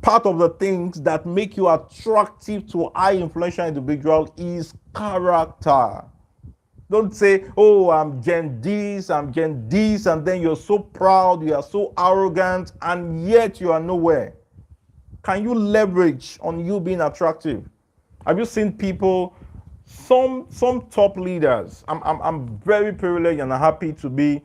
Part of the things that make you attractive to a high influential individual is character. Don't say, oh, I'm Gen this, and then you're so proud, you are so arrogant, and yet you are nowhere. Can you leverage on you being attractive? Have you seen people, some top leaders? I'm very privileged and happy to be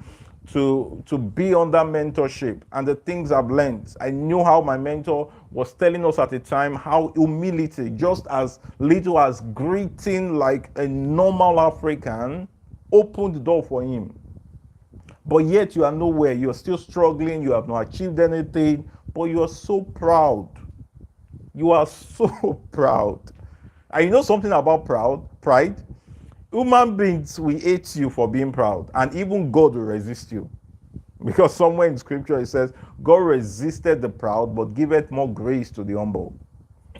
under mentorship, and the things I've learned. I knew how my mentor was telling us at the time how humility, just as little as greeting like a normal African, opened the door for him. but yet you are nowhere. You're still struggling. You have not achieved anything, but you are so proud. You are so proud. And you know something about pride? Human beings will hate you for being proud, and even God will resist you. Because somewhere in scripture it says, God resisted the proud, but giveth more grace to the humble.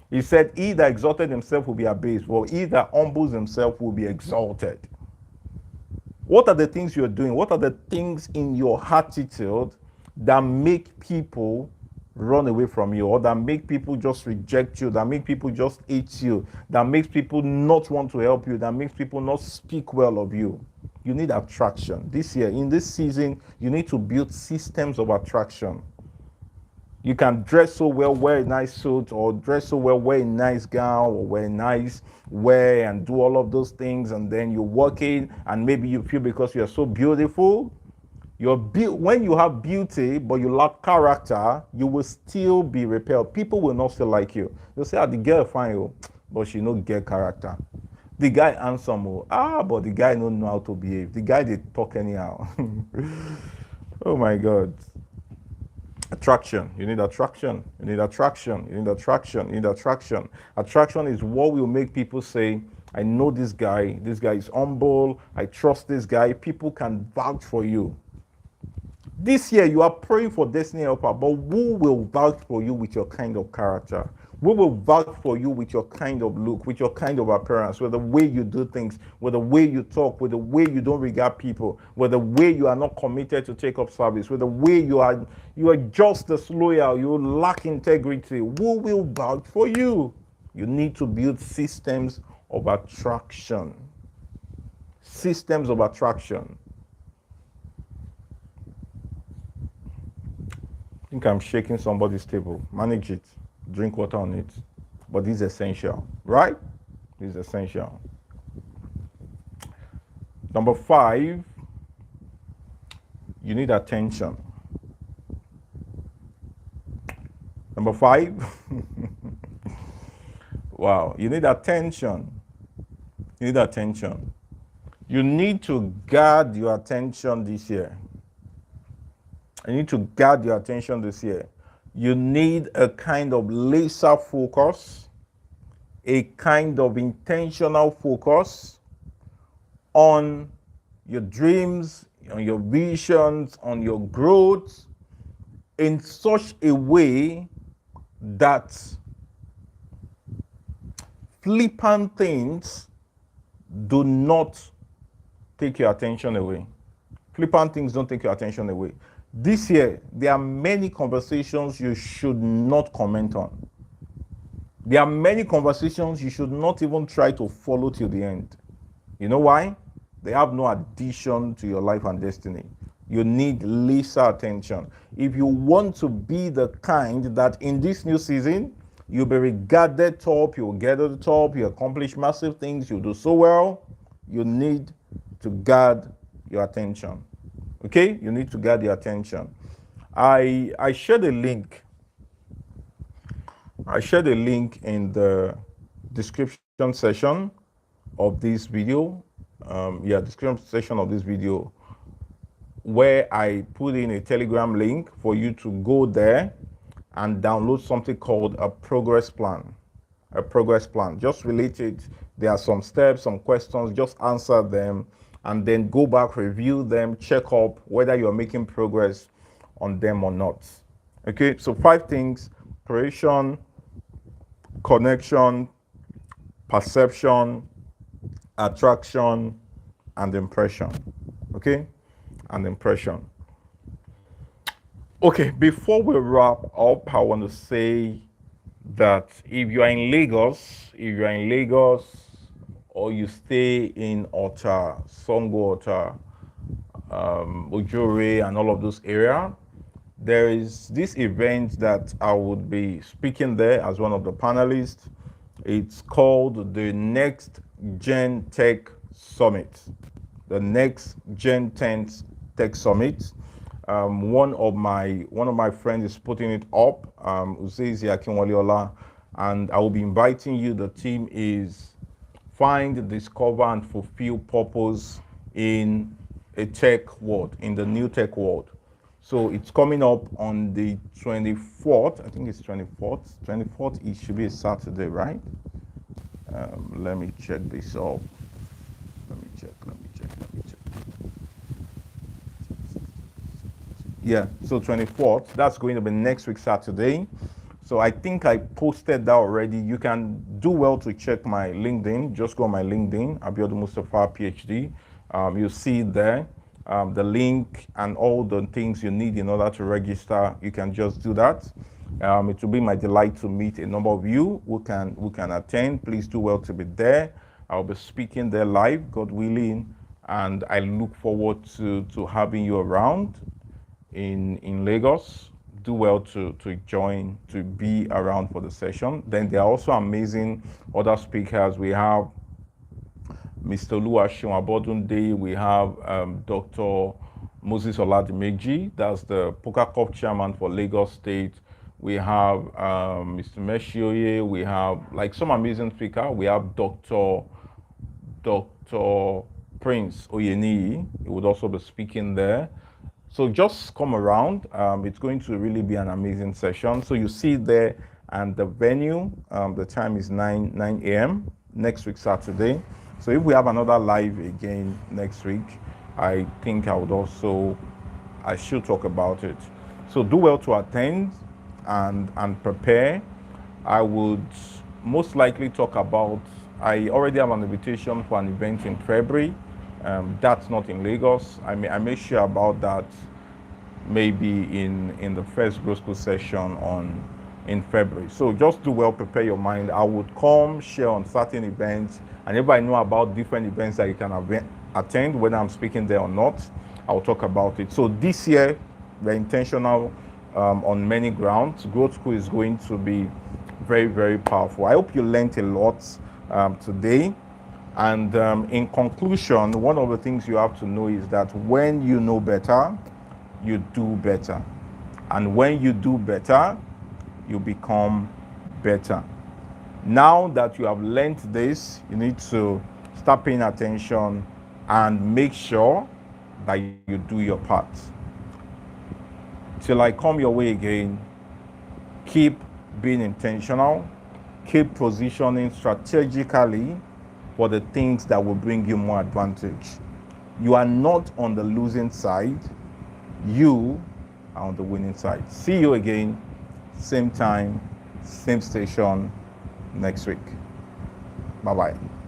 He said, he that exalted himself will be abased, but he that humbles himself will be exalted. What are the things you're doing? What are the things in your attitude that make people run away from you, or that make people just reject you, that make people just hate you, that makes people not want to help you, that makes people not speak well of you? You need attraction. This year, in this season, you need to build systems of attraction. You can dress so well, wear a nice suit, or dress so well, wear a nice gown, or wear a nice wear, and do all of those things, and then you walk in, and maybe you feel because you're so beautiful, when you have beauty but you lack character, you will still be repelled. People will not still like you. They'll say, the girl fine, but she no get character. The guy handsome, but the guy don't know how to behave. The guy they talk anyhow. Oh my God. Attraction. You need attraction. You need attraction. You need attraction. You need attraction. Attraction is what will make people say, I know this guy. This guy is humble. I trust this guy. People can vouch for you. This year, you are praying for destiny helper, but who will vouch for you with your kind of character? Who will vouch for you with your kind of look, with your kind of appearance, with the way you do things, with the way you talk, with the way you don't regard people, with the way you are not committed to take up service, with the way you are just disloyal, you lack integrity? Who will vouch for you? You need to build systems of attraction. Systems of attraction. I think I'm shaking somebody's table. Manage it. Drink water on it. But this is essential, right? This is essential. Number 5, you need attention. Number 5, wow, you need attention. You need attention. You need to guard your attention this year. You need to guard your attention this year. You need a kind of laser focus, a kind of intentional focus on your dreams, on your visions, on your growth, in such a way that flippant things do not take your attention away. Flippant things don't take your attention away. This year, there are many conversations you should not comment on. There are many conversations you should not even try to follow till the end. You know why? They have no addition to your life and destiny. You need laser attention. If you want to be the kind that in this new season, you'll be regarded top, you'll get to the top, you accomplish massive things, you do so well, you need to guard your attention. Okay? You need to guard your attention. I shared a link. I shared a link in the description section of this video. Description section of this video, where I put in a Telegram link for you to go there and download something called a progress plan. A progress plan. Just relate it. There are some steps, some questions, just answer them, and then go back, review them, check up whether you're making progress on them or not. Okay, so 5 things: creation, connection, perception, attraction, and impression. Okay, and impression. Okay, before we wrap up, I want to say that if you are in Lagos, or you stay in Ota, Songo Ota, Ojore, and all of those areas, there is this event that I would be speaking there as one of the panelists. It's called the Next Gen Tech Summit. The Next Gen Tech Summit. One of my friends is putting it up, Uzezi Akinwaliola, and I will be inviting you. The theme is Find, Discover, and Fulfill Purpose in a tech world, in the new tech world. So it's coming up on the 24th. I think it's 24th. 24th, it should be a Saturday, right? Let me check this up. Let me check. Yeah, so 24th, that's going to be next week, Saturday. So I think I posted that already. You can do well to check my LinkedIn. Just go on my LinkedIn, Abiodun Mustapha, PhD. You'll see there the link and all the things you need in order to register. You can just do that. It will be my delight to meet a number of you who can attend. Please do well to be there. I'll be speaking there live, God willing, and I look forward to having you around in Lagos. Do well to join, to be around for the session. Then there are also amazing other speakers. We have Mr. Oluwaseun Abodunde. We have Dr. Moses Oladimeji. That's the Poker Cup chairman for Lagos State. We have Mr. Meshioye. We have like some amazing speaker. We have Dr. Prince Oyeni. He would also be speaking there. So just come around. It's going to really be an amazing session. So you see there, and the venue, the time is 9 a.m. next week, Saturday. So if we have another live again next week, I think I should talk about it. So do well to attend and prepare. I would most likely talk about, I already have an invitation for an event in February. That's not in Lagos. I may share about that maybe in the first growth school session in February. So just do well, prepare your mind. I would come share on certain events, and if I know about different events that you can attend, whether I'm speaking there or not, I'll talk about it. So this year, we're intentional on many grounds. Growth school is going to be very, very powerful. I hope you learned a lot today. And in conclusion, one of the things you have to know is that when you know better, you do better. And when you do better, you become better. Now that you have learned this, you need to start paying attention and make sure that you do your part. Till I come your way again, keep being intentional, keep positioning strategically for the things that will bring you more advantage. You are not on the losing side. You are on the winning side. See you again, same time, same station next week. Bye-bye.